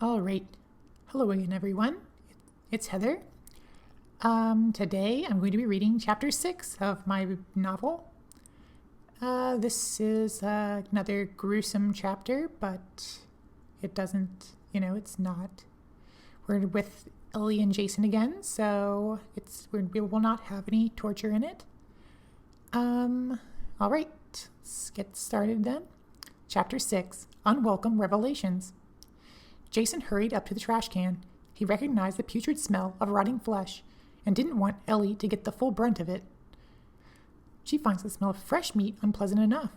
All right. Hello again, everyone. It's Heather. Today I'm going to be reading chapter 6 of my novel. This is another gruesome chapter, but it doesn't, it's not. We're with Ellie and Jason again, so we will not have any torture in it. All right. Let's get started then. Chapter 6, Unwelcome Revelations. Jason hurried up to the trash can. He recognized the putrid smell of rotting flesh and didn't want Ellie to get the full brunt of it. She finds the smell of fresh meat unpleasant enough.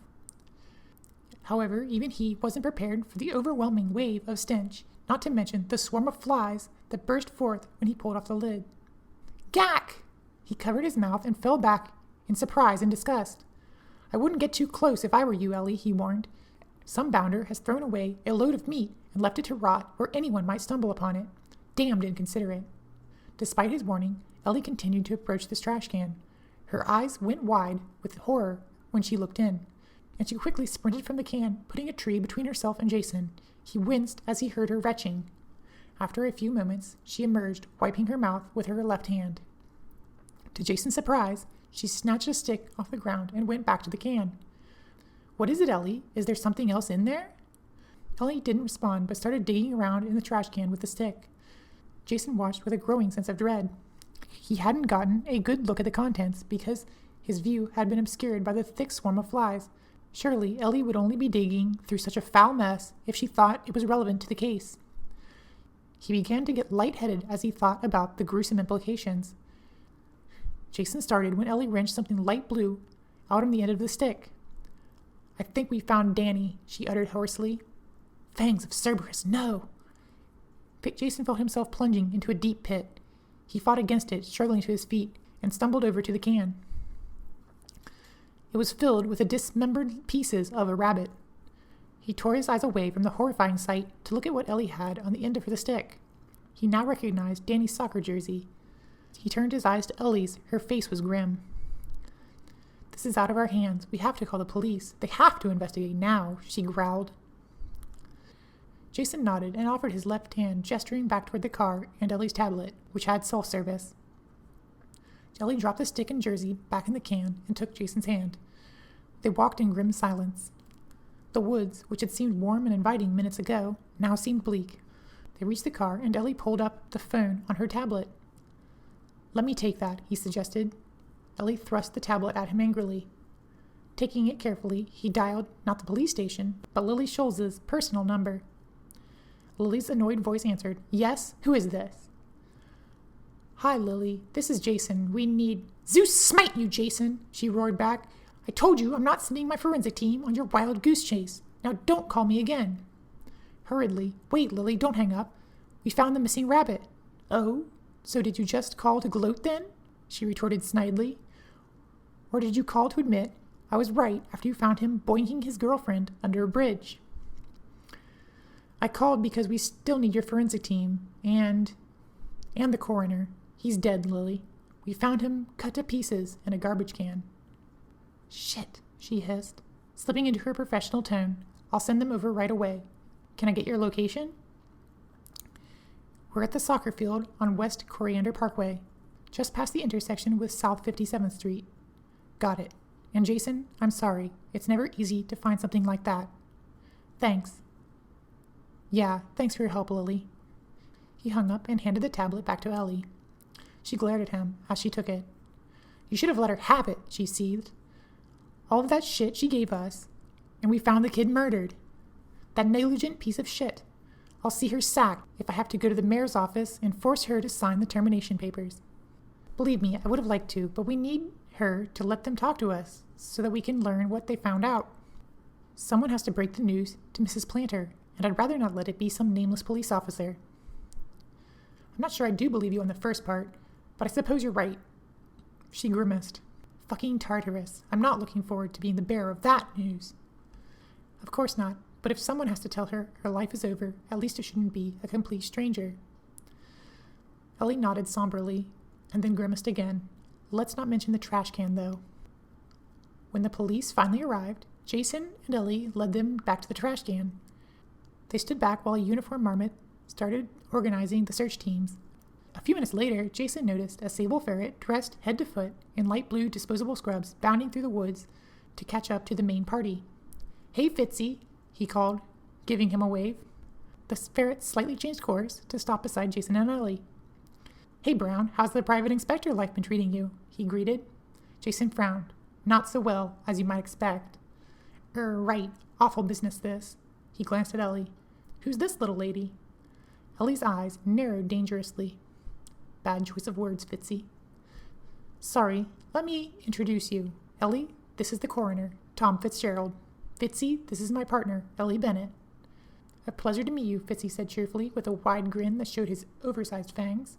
However, even he wasn't prepared for the overwhelming wave of stench, not to mention the swarm of flies that burst forth when he pulled off the lid. Gack! He covered his mouth and fell back in surprise and disgust. I wouldn't get too close if I were you, Ellie, he warned. Some bounder has thrown away a load of meat and left it to rot where anyone might stumble upon it. Damned inconsiderate. Despite his warning, Ellie continued to approach this trash can. Her eyes went wide with horror when she looked in, and she quickly sprinted from the can, putting a tree between herself and Jason. He winced as he heard her retching. After a few moments, she emerged, wiping her mouth with her left hand. To Jason's surprise, she snatched a stick off the ground and went back to the can. What is it, Ellie? Is there something else in there? Ellie didn't respond, but started digging around in the trash can with the stick. Jason watched with a growing sense of dread. He hadn't gotten a good look at the contents because his view had been obscured by the thick swarm of flies. Surely Ellie would only be digging through such a foul mess if she thought it was relevant to the case. He began to get lightheaded as he thought about the gruesome implications. Jason started when Ellie wrenched something light blue out on the end of the stick. I think we found Danny, she uttered hoarsely. Fangs of Cerberus, no! Jason felt himself plunging into a deep pit. He fought against it, struggling to his feet, and stumbled over to the can. It was filled with the dismembered pieces of a rabbit. He tore his eyes away from the horrifying sight to look at what Ellie had on the end of the stick. He now recognized Danny's soccer jersey. He turned his eyes to Ellie's. Her face was grim. This is out of our hands. We have to call the police. They have to investigate now, she growled. Jason nodded and offered his left hand, gesturing back toward the car and Ellie's tablet, which had self-service. Ellie dropped the stick and jersey back in the can and took Jason's hand. They walked in grim silence. The woods, which had seemed warm and inviting minutes ago, now seemed bleak. They reached the car and Ellie pulled up the phone on her tablet. Let me take that, he suggested. Ellie thrust the tablet at him angrily. Taking it carefully, he dialed not the police station, but Lily Schultz's personal number. Lily's annoyed voice answered, Yes? Who is this? Hi, Lily. This is Jason. We need... Zeus smite you, Jason, she roared back. I told you I'm not sending my forensic team on your wild goose chase. Now don't call me again. Hurriedly, wait, Lily, don't hang up. We found the missing rabbit. Oh? So did you just call to gloat then? She retorted snidely. Or did you call to admit I was right after you found him boinking his girlfriend under a bridge? I called because we still need your forensic team and the coroner. He's dead, Lily. We found him cut to pieces in a garbage can. Shit, she hissed, slipping into her professional tone. I'll send them over right away. Can I get your location? We're at the soccer field on West Coriander Parkway, just past the intersection with South 57th Street. Got it. And Jason, I'm sorry. It's never easy to find something like that. Thanks. Yeah, thanks for your help, Lily. He hung up and handed the tablet back to Ellie. She glared at him as she took it. You should have let her have it, she seethed. All of that shit she gave us, and we found the kid murdered. That negligent piece of shit. I'll see her sacked if I have to go to the mayor's office and force her to sign the termination papers. Believe me, I would have liked to, but we need her to let them talk to us so that we can learn what they found out. Someone has to break the news to Mrs. Planter, and I'd rather not let it be some nameless police officer. I'm not sure I do believe you on the first part, but I suppose you're right. She grimaced. Fucking Tartarus. I'm not looking forward to being the bearer of that news. Of course not, but if someone has to tell her her life is over, at least it shouldn't be a complete stranger. Ellie nodded somberly, and then grimaced again. Let's not mention the trash can, though. When the police finally arrived, Jason and Ellie led them back to the trash can. They stood back while a uniformed marmot started organizing the search teams. A few minutes later, Jason noticed a sable ferret dressed head to foot in light blue disposable scrubs bounding through the woods to catch up to the main party. "Hey, Fitzy," he called, giving him a wave. The ferret slightly changed course to stop beside Jason and Ellie. "Hey, Brown, how's the private inspector life been treating you?" he greeted. Jason frowned. "Not so well, as you might expect." Right, awful business this." He glanced at Ellie. "Who's this little lady?" Ellie's eyes narrowed dangerously. "Bad choice of words, Fitzy." "Sorry, let me introduce you. Ellie, this is the coroner, Tom Fitzgerald. Fitzy, this is my partner, Ellie Bennett." "A pleasure to meet you," Fitzy said cheerfully, with a wide grin that showed his oversized fangs.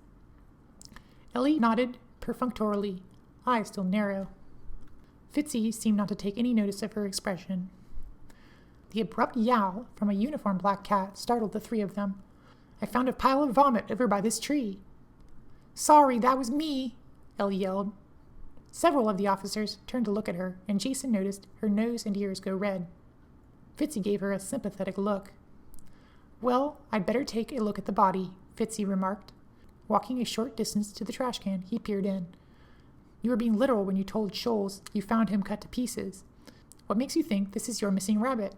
Ellie nodded perfunctorily, eyes still narrow. Fitzy seemed not to take any notice of her expression. The abrupt yowl from a uniformed black cat startled the three of them. "I found a pile of vomit over by this tree." "Sorry, that was me," Ellie yelled. Several of the officers turned to look at her, and Jason noticed her nose and ears go red. Fitzy gave her a sympathetic look. "Well, I'd better take a look at the body," Fitzy remarked. Walking a short distance to the trash can, he peered in. "You were being literal when you told Scholes you found him cut to pieces. What makes you think this is your missing rabbit?"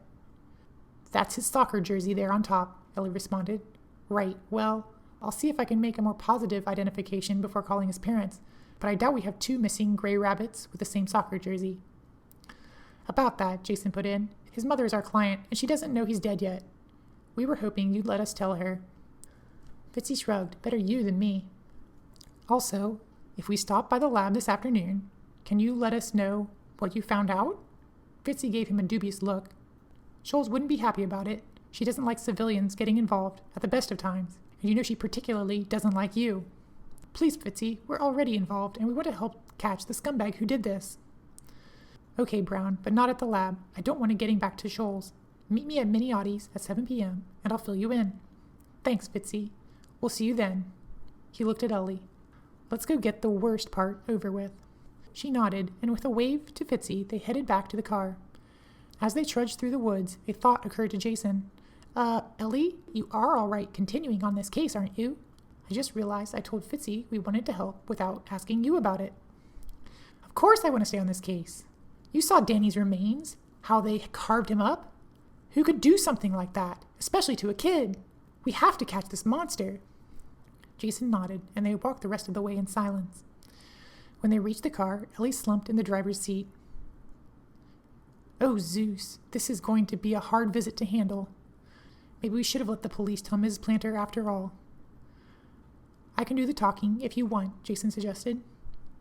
"That's his soccer jersey there on top," Ellie responded. "Right, well, I'll see if I can make a more positive identification before calling his parents, but I doubt we have two missing gray rabbits with the same soccer jersey." "About that," Jason put in, "his mother is our client, and she doesn't know he's dead yet. We were hoping you'd let us tell her." Fitzy shrugged. "Better you than me. Also, if we stop by the lab this afternoon, can you let us know what you found out?" Fitzy gave him a dubious look. "Scholes wouldn't be happy about it. She doesn't like civilians getting involved at the best of times, and you know she particularly doesn't like you." "Please, Fitzy, we're already involved, and we want to help catch the scumbag who did this." "Okay, Brown, but not at the lab. I don't want it getting back to Scholes. Meet me at Minioti's at 7 p.m., and I'll fill you in." "Thanks, Fitzy. We'll see you then." He looked at Ellie. "Let's go get the worst part over with." She nodded, and with a wave to Fitzy, they headed back to the car. As they trudged through the woods, a thought occurred to Jason. Ellie, you are all right continuing on this case, aren't you? I just realized I told Fitzy we wanted to help without asking you about it." "Of course I want to stay on this case. You saw Danny's remains, how they carved him up. Who could do something like that, especially to a kid? We have to catch this monster." Jason nodded, and they walked the rest of the way in silence. When they reached the car, Ellie slumped in the driver's seat. "Oh, Zeus, this is going to be a hard visit to handle. Maybe we should have let the police tell Mrs. Planter after all." "I can do the talking if you want," Jason suggested.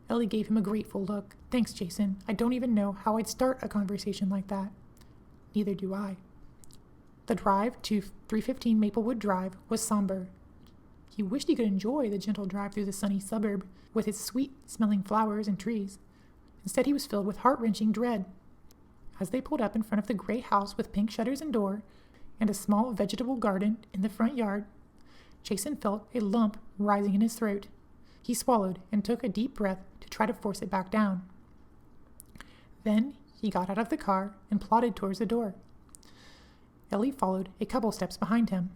Ellie gave him a grateful look. "Thanks, Jason. I don't even know how I'd start a conversation like that." "Neither do I." The drive to 315 Maplewood Drive was somber. He wished he could enjoy the gentle drive through the sunny suburb with its sweet-smelling flowers and trees. Instead, he was filled with heart-wrenching dread. As they pulled up in front of the gray house with pink shutters and door and a small vegetable garden in the front yard, Jason felt a lump rising in his throat. He swallowed and took a deep breath to try to force it back down. Then he got out of the car and plodded towards the door. Ellie followed a couple steps behind him.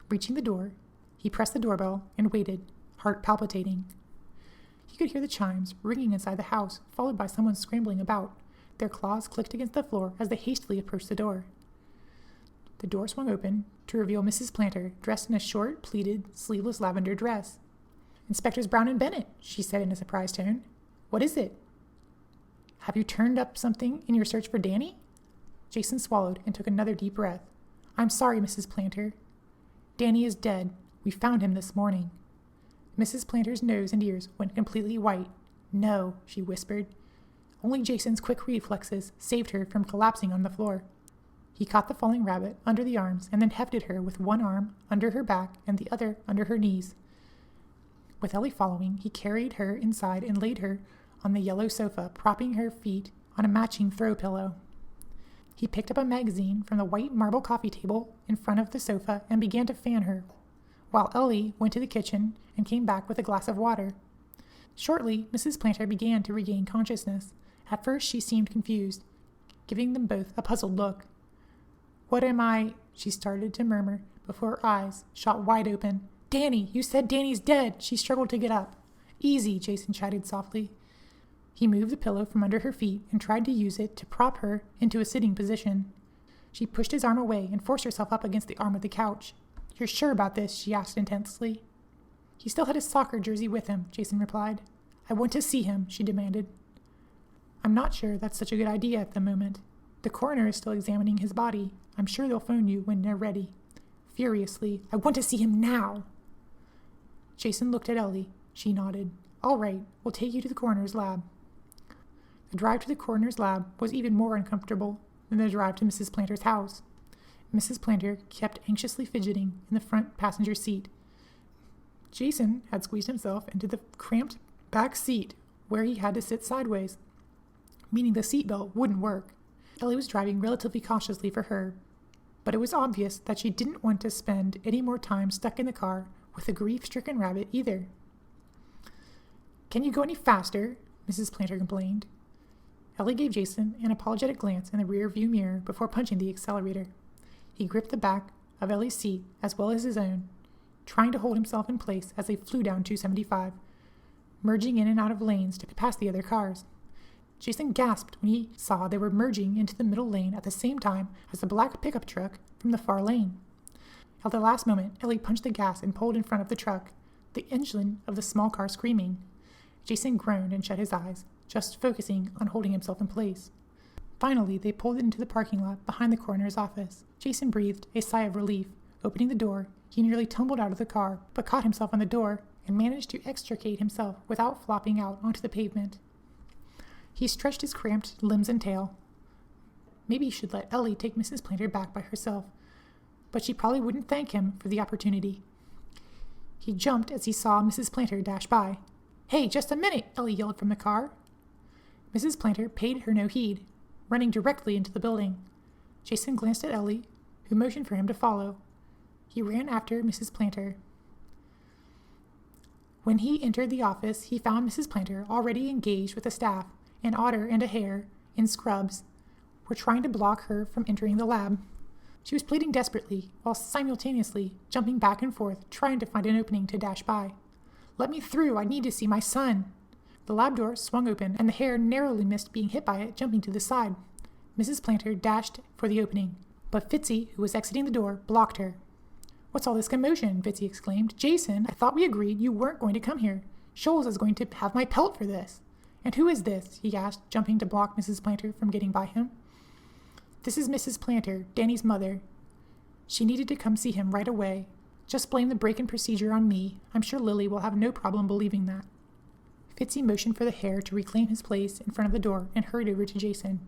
Reaching the door, he pressed the doorbell and waited, heart palpitating. He could hear the chimes ringing inside the house, followed by someone scrambling about. Their claws clicked against the floor as they hastily approached the door. The door swung open to reveal Mrs. Planter, dressed in a short, pleated, sleeveless lavender dress. "Inspectors Brown and Bennett," she said in a surprised tone. "What is it? Have you turned up something in your search for Danny?" Jason swallowed and took another deep breath. "I'm sorry, Mrs. Planter. Danny is dead. We found him this morning." Mrs. Planter's nose and ears went completely white. "No," she whispered. Only Jason's quick reflexes saved her from collapsing on the floor. He caught the falling rabbit under the arms and then hefted her with one arm under her back and the other under her knees. With Ellie following, he carried her inside and laid her on the yellow sofa, propping her feet on a matching throw pillow. He picked up a magazine from the white marble coffee table in front of the sofa and began to fan her, while Ellie went to the kitchen and came back with a glass of water. Shortly, Mrs. Planter began to regain consciousness. At first, she seemed confused, giving them both a puzzled look. "What am I?" she started to murmur, before her eyes shot wide open. "Danny, you said Danny's dead!" She struggled to get up. "Easy," Jason chided softly. He moved the pillow from under her feet and tried to use it to prop her into a sitting position. She pushed his arm away and forced herself up against the arm of the couch. "You're sure about this?" she asked intensely. He still had his soccer jersey with him, Jason replied. "I want to see him," she demanded. "I'm not sure that's such a good idea at the moment. The coroner is still examining his body. I'm sure they'll phone you when they're ready." Furiously, "I want to see him now!" Jason looked at Ellie. She nodded. "All right, we'll take you to the coroner's lab." The drive to the coroner's lab was even more uncomfortable than the drive to Mrs. Planter's house. Mrs. Planter kept anxiously fidgeting in the front passenger seat. Jason had squeezed himself into the cramped back seat where he had to sit sideways, meaning the seatbelt wouldn't work. Ellie was driving relatively cautiously for her, but it was obvious that she didn't want to spend any more time stuck in the car with a grief-stricken rabbit either. "Can you go any faster?" Mrs. Planter complained. Ellie gave Jason an apologetic glance in the rear-view mirror before punching the accelerator. He gripped the back of Ellie's seat as well as his own, trying to hold himself in place as they flew down 275, merging in and out of lanes to pass the other cars. Jason gasped when he saw they were merging into the middle lane at the same time as the black pickup truck from the far lane. At the last moment, Ellie punched the gas and pulled in front of the truck, the engine of the small car screaming. Jason groaned and shut his eyes, just focusing on holding himself in place. Finally, they pulled into the parking lot behind the coroner's office. Jason breathed a sigh of relief. Opening the door, he nearly tumbled out of the car, but caught himself on the door and managed to extricate himself without flopping out onto the pavement. He stretched his cramped limbs and tail. Maybe he should let Ellie take Mrs. Planter back by herself, but she probably wouldn't thank him for the opportunity. He jumped as he saw Mrs. Planter dash by. "Hey, just a minute!" Ellie yelled from the car. Mrs. Planter paid her no heed, running directly into the building. Jason glanced at Ellie, who motioned for him to follow. He ran after Mrs. Planter. When he entered the office, he found Mrs. Planter already engaged with the staff, and Otter and a hare, in scrubs, were trying to block her from entering the lab. She was pleading desperately, while simultaneously jumping back and forth, trying to find an opening to dash by. "Let me through, I need to see my son." The lab door swung open, and the hare narrowly missed being hit by it, jumping to the side. Mrs. Planter dashed for the opening, but Fitzy, who was exiting the door, blocked her. "What's all this commotion?" Fitzy exclaimed. "Jason, I thought we agreed you weren't going to come here. Scholes is going to have my pelt for this." "And who is this?" he asked, jumping to block Mrs. Planter from getting by him. "This is Mrs. Planter, Danny's mother. She needed to come see him right away. Just blame the break-in procedure on me. I'm sure Lily will have no problem believing that." Fitzy motioned for the hare to reclaim his place in front of the door and hurried over to Jason.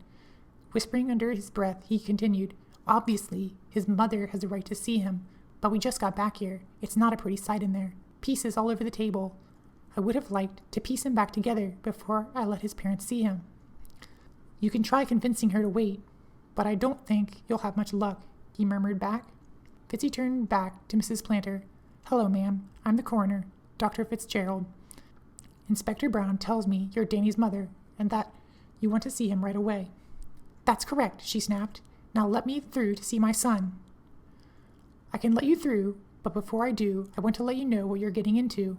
Whispering under his breath, he continued, "Obviously, his mother has the right to see him, but we just got back here. It's not a pretty sight in there. Pieces all over the table. I would have liked to piece him back together before I let his parents see him. You can try convincing her to wait, but I don't think you'll have much luck," he murmured back. Fitzy turned back to Mrs. Planter. "Hello, ma'am. I'm the coroner, Dr. Fitzgerald. Inspector Brown tells me you're Danny's mother and that you want to see him right away." "That's correct," she snapped. "Now let me through to see my son." "I can let you through, but before I do, I want to let you know what you're getting into.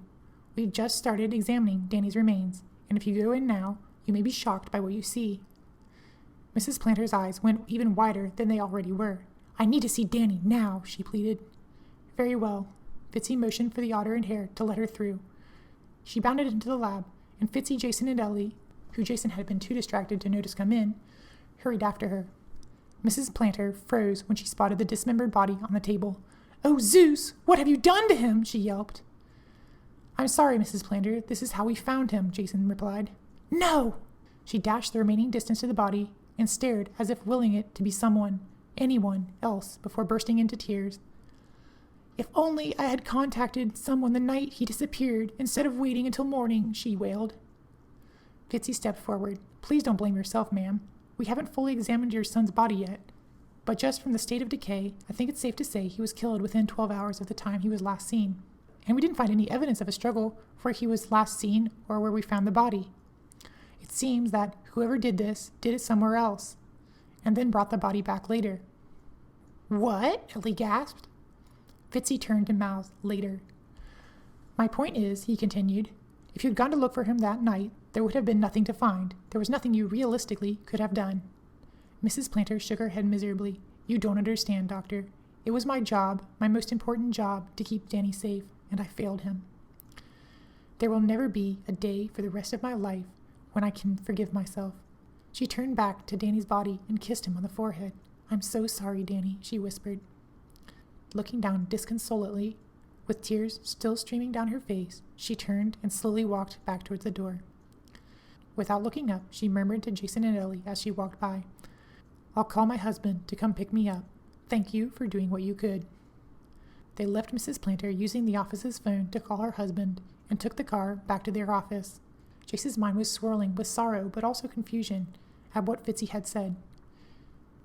We've just started examining Danny's remains, and if you go in now, you may be shocked by what you see." Mrs. Planter's eyes went even wider than they already were. "I need to see Danny now," she pleaded. "Very well." Fitzy motioned for the otter and hare to let her through. She bounded into the lab, and Fitzy, Jason, and Ellie, who Jason had been too distracted to notice come in, hurried after her. Mrs. Planter froze when she spotted the dismembered body on the table. "Oh, Zeus! What have you done to him?" she yelped. "I'm sorry, Mrs. Planter. This is how we found him," Jason replied. "No!" She dashed the remaining distance to the body and stared as if willing it to be anyone else, before bursting into tears. "If only I had contacted someone the night he disappeared instead of waiting until morning," she wailed. Fitzy stepped forward. "Please don't blame yourself, ma'am. We haven't fully examined your son's body yet, but just from the state of decay, I think it's safe to say he was killed within 12 hours of the time he was last seen. And we didn't find any evidence of a struggle where he was last seen or where we found the body. It seems that whoever did this did it somewhere else, and then brought the body back later." "What?" Ellie gasped. Fitzy turned and mouthed, later. My point is, he continued, if you'd gone to look for him that night, there would have been nothing to find. There was nothing you realistically could have done. Mrs. Planter shook her head miserably. You don't understand, Doctor. It was my job, my most important job, to keep Danny safe, and I failed him. There will never be a day for the rest of my life when I can forgive myself. She turned back to Danny's body and kissed him on the forehead. I'm so sorry, Danny, she whispered. Looking down disconsolately, with tears still streaming down her face, she turned and slowly walked back towards the door. Without looking up, she murmured to Jason and Ellie as she walked by, I'll call my husband to come pick me up. Thank you for doing what you could. They left Mrs. Planter using the office's phone to call her husband and took the car back to their office. Jason's mind was swirling with sorrow but also confusion at what Fitzy had said.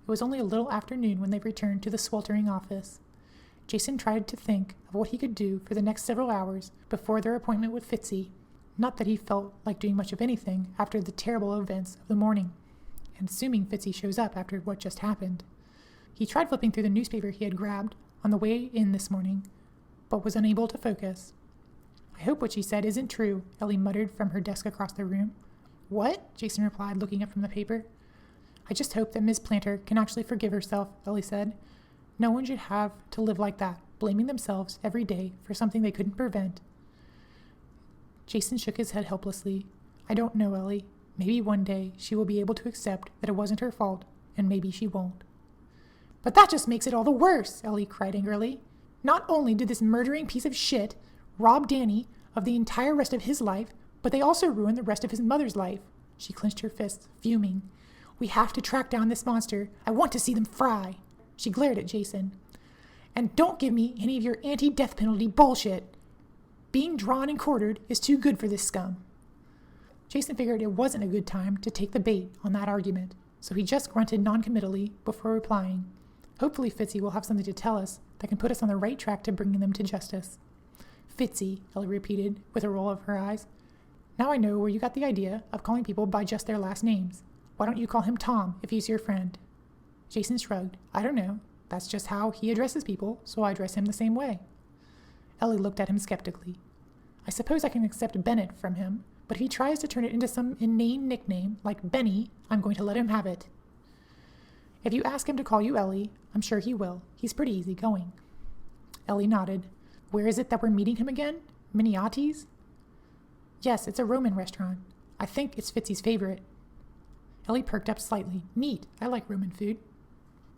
It was only a little after noon when they returned to the sweltering office. Jason tried to think of what he could do for the next several hours before their appointment with Fitzy. Not that he felt like doing much of anything after the terrible events of the morning, and assuming Fitzy shows up after what just happened. He tried flipping through the newspaper he had grabbed on the way in this morning, but was unable to focus. I hope what she said isn't true, Ellie muttered from her desk across the room. What? Jason replied, looking up from the paper. I just hope that Miss Planter can actually forgive herself, Ellie said. No one should have to live like that, blaming themselves every day for something they couldn't prevent. Jason shook his head helplessly. I don't know, Ellie. Maybe one day she will be able to accept that it wasn't her fault, and maybe she won't. But that just makes it all the worse, Ellie cried angrily. Not only did this murdering piece of shit rob Danny of the entire rest of his life, but they also ruined the rest of his mother's life. She clenched her fists, fuming. We have to track down this monster. I want to see them fry. She glared at Jason. And don't give me any of your anti-death penalty bullshit. Being drawn and quartered is too good for this scum. Jason figured it wasn't a good time to take the bait on that argument, so he just grunted noncommittally before replying. Hopefully Fitzy will have something to tell us that can put us on the right track to bringing them to justice. Fitzy, Ellie repeated, with a roll of her eyes. Now I know where you got the idea of calling people by just their last names. Why don't you call him Tom if he's your friend? Jason shrugged. I don't know. That's just how he addresses people, so I address him the same way. Ellie looked at him skeptically. I suppose I can accept Bennett from him, but if he tries to turn it into some inane nickname like Benny, I'm going to let him have it. If you ask him to call you Ellie, I'm sure he will. He's pretty easygoing. Ellie nodded. Where is it that we're meeting him again? Miniati's? Yes, it's a Roman restaurant. I think it's Fitzy's favorite. Ellie perked up slightly. Neat. I like Roman food.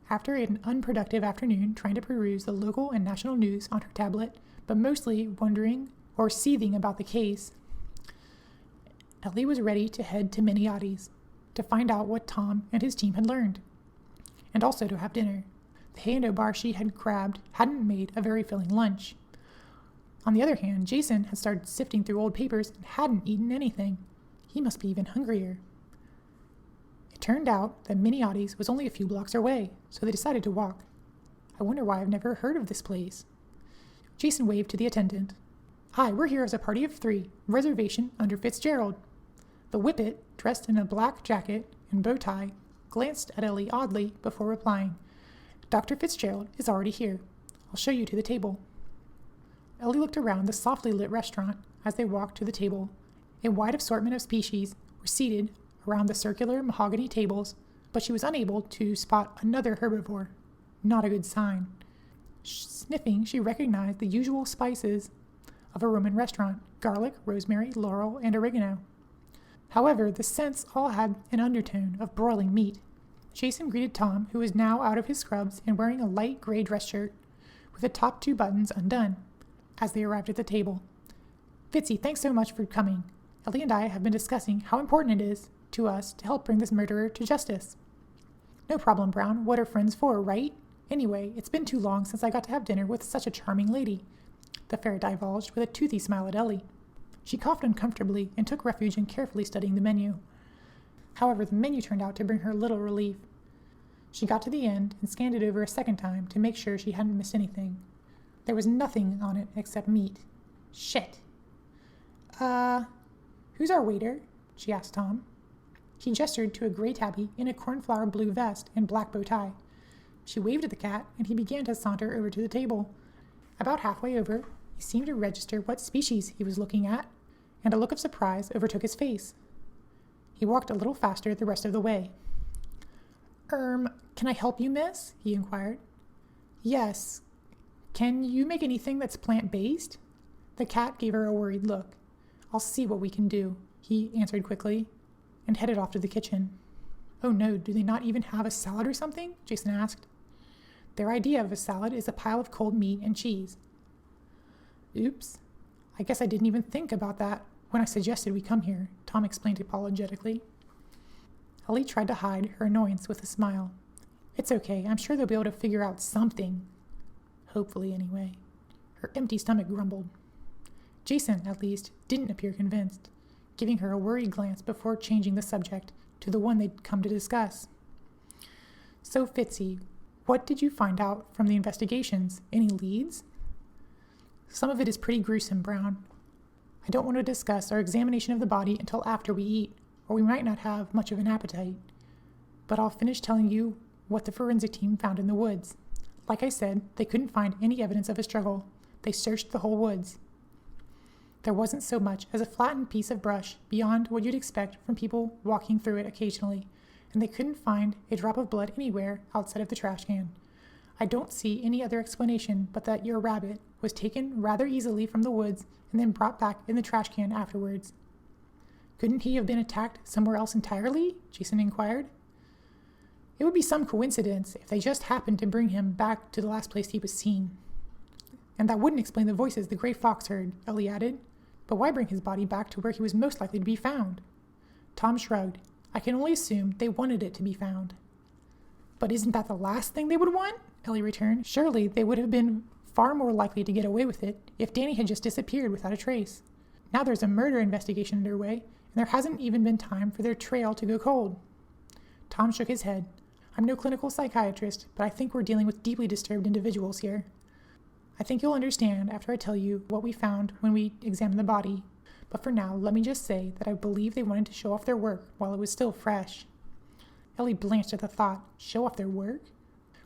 After an unproductive afternoon trying to peruse the local and national news on her tablet, but mostly wondering or seething about the case, Ellie was ready to head to Miniati's to find out what Tom and his team had learned, and also to have dinner. The Hay-and-O bar she had grabbed hadn't made a very filling lunch. On the other hand, Jason had started sifting through old papers and hadn't eaten anything. He must be even hungrier. It turned out that Miniati's was only a few blocks away, so they decided to walk. I wonder why I've never heard of this place. Jason waved to the attendant. Hi, we're here as a party of 3. Reservation under Fitzgerald. The whippet, dressed in a black jacket and bow tie, glanced at Ellie oddly before replying. Dr. Fitzgerald is already here. I'll show you to the table. Ellie looked around the softly lit restaurant as they walked to the table. A wide assortment of species were seated around the circular mahogany tables, but she was unable to spot another herbivore. Not a good sign. Sniffing, she recognized the usual spices of a Roman restaurant: garlic, rosemary, laurel, and oregano. However, the scents all had an undertone of broiling meat. Jason greeted Tom, who was now out of his scrubs and wearing a light gray dress shirt with the top 2 buttons undone, as they arrived at the table. Fitzy, thanks so much for coming. Ellie and I have been discussing how important it is to us to help bring this murderer to justice. No problem, Brown. What are friends for, right? Anyway, it's been too long since I got to have dinner with such a charming lady, the ferret divulged with a toothy smile at Ellie. She coughed uncomfortably and took refuge in carefully studying the menu. However, the menu turned out to bring her little relief. She got to the end and scanned it over a second time to make sure she hadn't missed anything. There was nothing on it except meat. Shit. Who's our waiter? She asked Tom. He gestured to a gray tabby in a cornflower blue vest and black bow tie. She waved at the cat, and he began to saunter over to the table. About halfway over, he seemed to register what species he was looking at, and a look of surprise overtook his face. He walked a little faster the rest of the way. Can I help you, miss?" he inquired. "Yes. Can you make anything that's plant-based?" The cat gave her a worried look. "I'll see what we can do," he answered quickly, and headed off to the kitchen. "Oh no, do they not even have a salad or something?" Jason asked. "Their idea of a salad is a pile of cold meat and cheese." "Oops. I guess I didn't even think about that when I suggested we come here," Tom explained apologetically. Ellie tried to hide her annoyance with a smile. "It's okay. I'm sure they'll be able to figure out something. Hopefully, anyway." Her empty stomach grumbled. Jason, at least, didn't appear convinced, giving her a worried glance before changing the subject to the one they'd come to discuss. "So, Fitzy, what did you find out from the investigations? Any leads?" "Some of it is pretty gruesome, Brown. I don't want to discuss our examination of the body until after we eat, or we might not have much of an appetite. But I'll finish telling you what the forensic team found in the woods. Like I said, they couldn't find any evidence of a struggle. They searched the whole woods. There wasn't so much as a flattened piece of brush beyond what you'd expect from people walking through it occasionally, and they couldn't find a drop of blood anywhere outside of the trash can. I don't see any other explanation but that your rabbit was taken rather easily from the woods and then brought back in the trash can afterwards." "Couldn't he have been attacked somewhere else entirely?" Jason inquired. "It would be some coincidence if they just happened to bring him back to the last place he was seen. And that wouldn't explain the voices the gray fox heard," Ellie added. "But why bring his body back to where he was most likely to be found?" Tom shrugged. "I can only assume they wanted it to be found." "But isn't that the last thing they would want?" Ellie returned. "Surely they would have been far more likely to get away with it if Danny had just disappeared without a trace. Now there's a murder investigation underway, and there hasn't even been time for their trail to go cold." Tom shook his head. "I'm no clinical psychiatrist, but I think we're dealing with deeply disturbed individuals here. I think you'll understand after I tell you what we found when we examined the body. But for now, let me just say that I believe they wanted to show off their work while it was still fresh." Ellie blanched at the thought. Show off their work?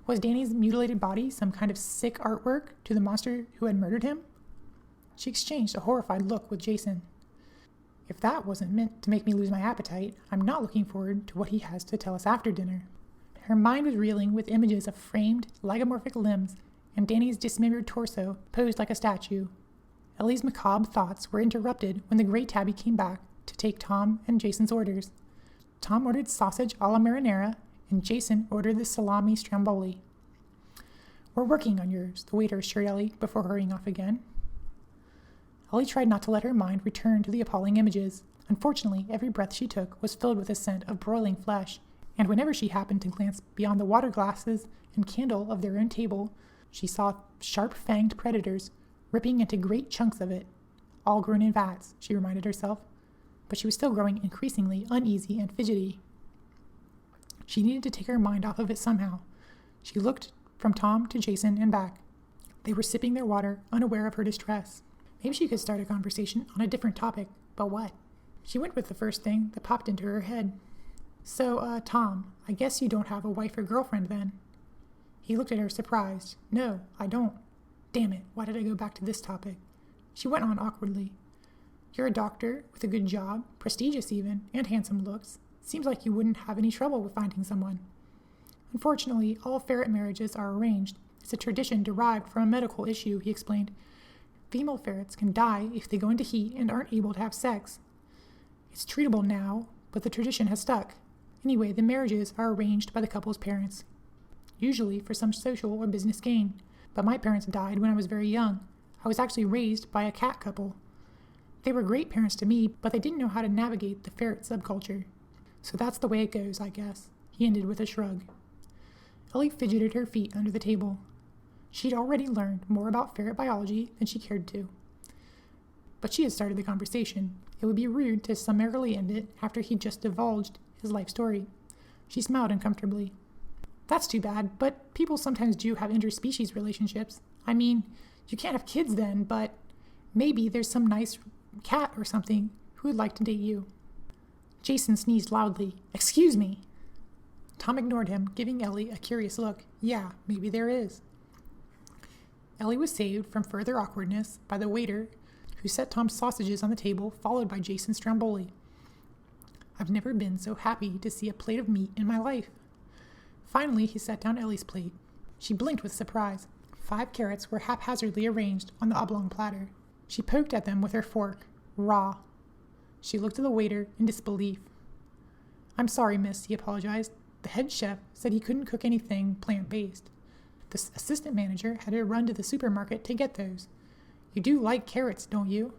Was Danny's mutilated body some kind of sick artwork to the monster who had murdered him? She exchanged a horrified look with Jason. "If that wasn't meant to make me lose my appetite, I'm not looking forward to what he has to tell us after dinner." Her mind was reeling with images of framed, lagomorphic limbs and Danny's dismembered torso posed like a statue. Ellie's macabre thoughts were interrupted when the gray tabby came back to take Tom and Jason's orders. Tom ordered sausage a la marinara, and Jason ordered the salami stromboli. "We're working on yours," the waiter assured Ellie before hurrying off again. Ellie tried not to let her mind return to the appalling images. Unfortunately, every breath she took was filled with the scent of broiling flesh, and whenever she happened to glance beyond the water glasses and candle of their own table, she saw sharp-fanged predators ripping into great chunks of it. All grown in vats, she reminded herself, but she was still growing increasingly uneasy and fidgety. She needed to take her mind off of it somehow. She looked from Tom to Jason and back. They were sipping their water, unaware of her distress. Maybe she could start a conversation on a different topic, but what? She went with the first thing that popped into her head. "So, Tom, I guess you don't have a wife or girlfriend then?" He looked at her surprised. "No, I don't." Damn it, why did I go back to this topic? She went on awkwardly. "You're a doctor with a good job, prestigious even, and handsome looks. Seems like you wouldn't have any trouble with finding someone." "Unfortunately, all ferret marriages are arranged. It's a tradition derived from a medical issue," he explained. "Female ferrets can die if they go into heat and aren't able to have sex. It's treatable now, but the tradition has stuck. Anyway, the marriages are arranged by the couple's parents, usually for some social or business gain. But my parents died when I was very young. I was actually raised by a cat couple. They were great parents to me, but they didn't know how to navigate the ferret subculture. So that's the way it goes, I guess," he ended with a shrug. Ellie fidgeted her feet under the table. She'd already learned more about ferret biology than she cared to. But she had started the conversation. It would be rude to summarily end it after he'd just divulged his life story. She smiled uncomfortably. "That's too bad, but people sometimes do have interspecies relationships. I mean, you can't have kids then, but maybe there's some nice cat or something who would like to date you." Jason sneezed loudly. "Excuse me." Tom ignored him, giving Ellie a curious look. "Yeah, maybe there is." Ellie was saved from further awkwardness by the waiter who set Tom's sausages on the table, followed by Jason Stromboli. I've never been so happy to see a plate of meat in my life. Finally, he set down Ellie's plate. She blinked with surprise. 5 carrots were haphazardly arranged on the oblong platter. She poked at them with her fork, raw. She looked at the waiter in disbelief. I'm sorry, miss, he apologized. The head chef said he couldn't cook anything plant-based. The assistant manager had to run to the supermarket to get those. You do like carrots, don't you?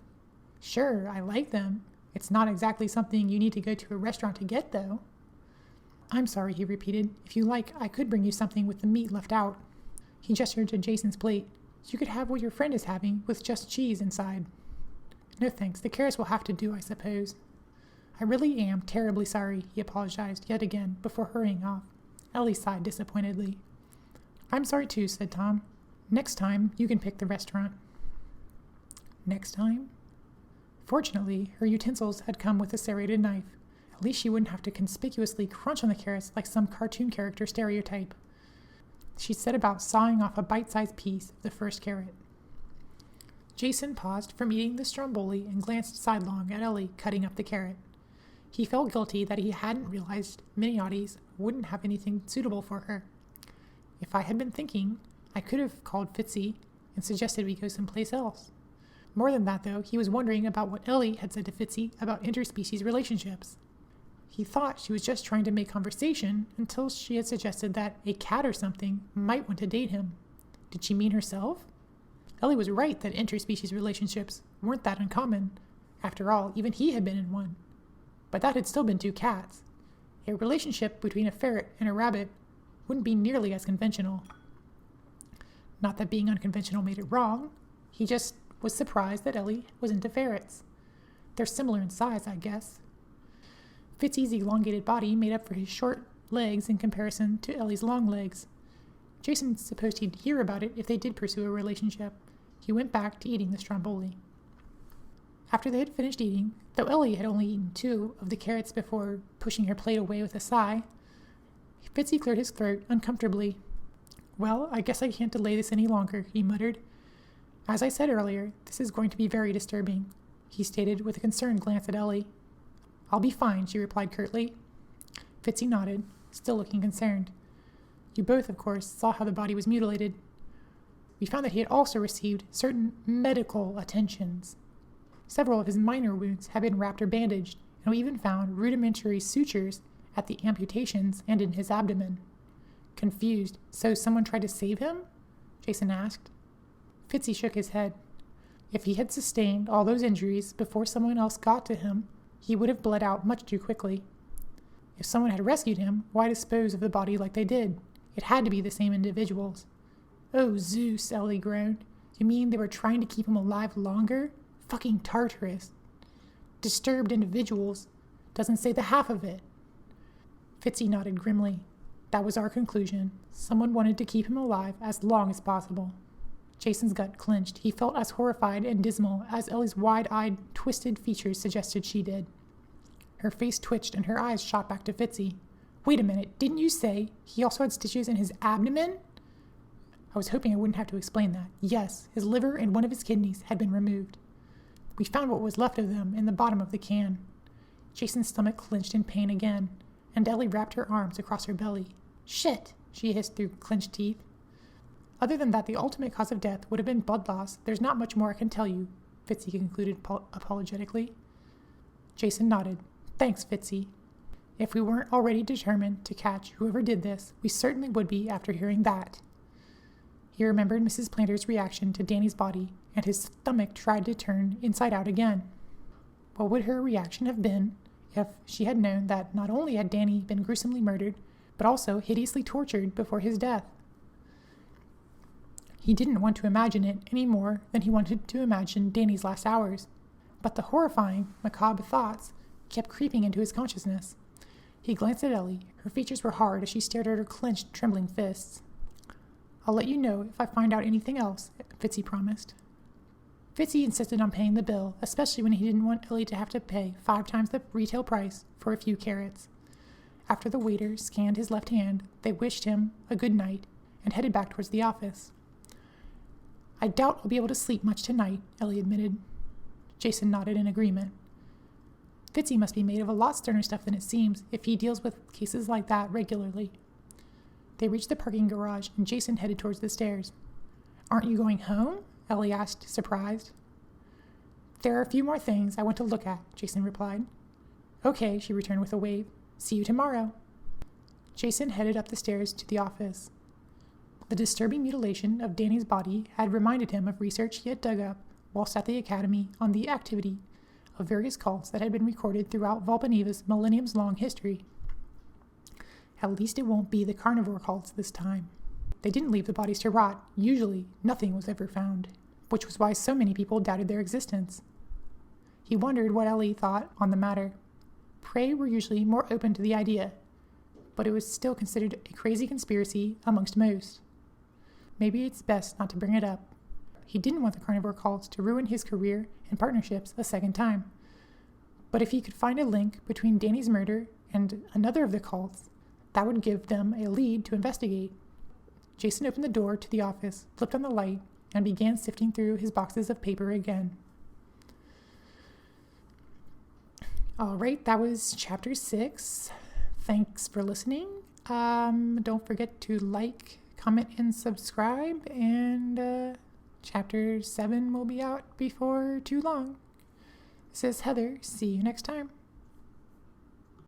Sure, I like them. It's not exactly something you need to go to a restaurant to get, though. I'm sorry, he repeated. If you like, I could bring you something with the meat left out. He gestured to Jason's plate. You could have what your friend is having, with just cheese inside. No thanks, the carrots will have to do, I suppose. I really am terribly sorry, he apologized yet again before hurrying off. Ellie sighed disappointedly. I'm sorry too, said Tom. Next time, you can pick the restaurant. Next time? Fortunately, her utensils had come with a serrated knife. At least she wouldn't have to conspicuously crunch on the carrots like some cartoon character stereotype. She set about sawing off a bite-sized piece of the first carrot. Jason paused from eating the stromboli and glanced sidelong at Ellie cutting up the carrot. He felt guilty that he hadn't realized Miniotti's wouldn't have anything suitable for her. If I had been thinking, I could have called Fitzy and suggested we go someplace else. More than that, though, he was wondering about what Ellie had said to Fitzy about interspecies relationships. He thought she was just trying to make conversation until she had suggested that a cat or something might want to date him. Did she mean herself? Ellie was right that interspecies relationships weren't that uncommon. After all, even he had been in one. But that had still been 2 cats. A relationship between a ferret and a rabbit wouldn't be nearly as conventional. Not that being unconventional made it wrong. He just was surprised that Ellie was into ferrets. They're similar in size, I guess. Fitzy's elongated body made up for his short legs in comparison to Ellie's long legs. Jason supposed he'd hear about it if they did pursue a relationship. He went back to eating the stromboli. After they had finished eating, though Ellie had only eaten 2 of the carrots before pushing her plate away with a sigh, Fitzy cleared his throat uncomfortably. Well, I guess I can't delay this any longer, he muttered. As I said earlier, this is going to be very disturbing, he stated with a concerned glance at Ellie. I'll be fine, she replied curtly. Fitzy nodded, still looking concerned. You both, of course, saw how the body was mutilated. We found that he had also received certain medical attentions. Several of his minor wounds had been wrapped or bandaged, and we even found rudimentary sutures at the amputations and in his abdomen. Confused, so someone tried to save him? Jason asked. Fitzy shook his head. If he had sustained all those injuries before someone else got to him, he would have bled out much too quickly. If someone had rescued him, why dispose of the body like they did? It had to be the same individuals. Oh, Zeus, Ellie groaned. You mean they were trying to keep him alive longer? Fucking Tartarus. Disturbed individuals. Doesn't say the half of it. Fitzy nodded grimly. That was our conclusion. Someone wanted to keep him alive as long as possible. Jason's gut clenched. He felt as horrified and dismal as Ellie's wide-eyed, twisted features suggested she did. Her face twitched and her eyes shot back to Fitzy. Wait a minute, didn't you say he also had stitches in his abdomen? I was hoping I wouldn't have to explain that. Yes, his liver and one of his kidneys had been removed. We found what was left of them in the bottom of the can. Jason's stomach clenched in pain again, and Ellie wrapped her arms across her belly. Shit, she hissed through clenched teeth. Other than that the ultimate cause of death would have been blood loss, there's not much more I can tell you, Fitzy concluded apologetically. Jason nodded. Thanks, Fitzy. If we weren't already determined to catch whoever did this, we certainly would be after hearing that. He remembered Mrs. Planter's reaction to Danny's body, and his stomach tried to turn inside out again. What would her reaction have been if she had known that not only had Danny been gruesomely murdered, but also hideously tortured before his death? He didn't want to imagine it any more than he wanted to imagine Danny's last hours, but the horrifying, macabre thoughts kept creeping into his consciousness. He glanced at Ellie. Her features were hard as she stared at her clenched, trembling fists. I'll let you know if I find out anything else, Fitzy promised. Fitzy insisted on paying the bill, especially when he didn't want Ellie to have to pay 5 times the retail price for a few carrots. After the waiter scanned his left hand, they wished him a good night and headed back towards the office. I doubt I'll be able to sleep much tonight, Ellie admitted. Jason nodded in agreement. Fitzy must be made of a lot sterner stuff than it seems if he deals with cases like that regularly. They reached the parking garage and Jason headed towards the stairs. Aren't you going home? Ellie asked, surprised. There are a few more things I want to look at, Jason replied. Okay, she returned with a wave. See you tomorrow. Jason headed up the stairs to the office. The disturbing mutilation of Danny's body had reminded him of research he had dug up whilst at the academy on the activity of various cults that had been recorded throughout Valpaneva's millenniums-long history. At least it won't be the carnivore cults this time. They didn't leave the bodies to rot. Usually, nothing was ever found, which was why so many people doubted their existence. He wondered what Ellie thought on the matter. Prey were usually more open to the idea, but it was still considered a crazy conspiracy amongst most. Maybe it's best not to bring it up. He didn't want the carnivore cults to ruin his career and partnerships a second time. But if he could find a link between Danny's murder and another of the cults, that would give them a lead to investigate. Jason opened the door to the office, flipped on the light, and began sifting through his boxes of paper again. All right, that was chapter 6. Thanks for listening. Don't forget to like, comment, and subscribe, and chapter 7 will be out before too long. This is Heather. See you next time.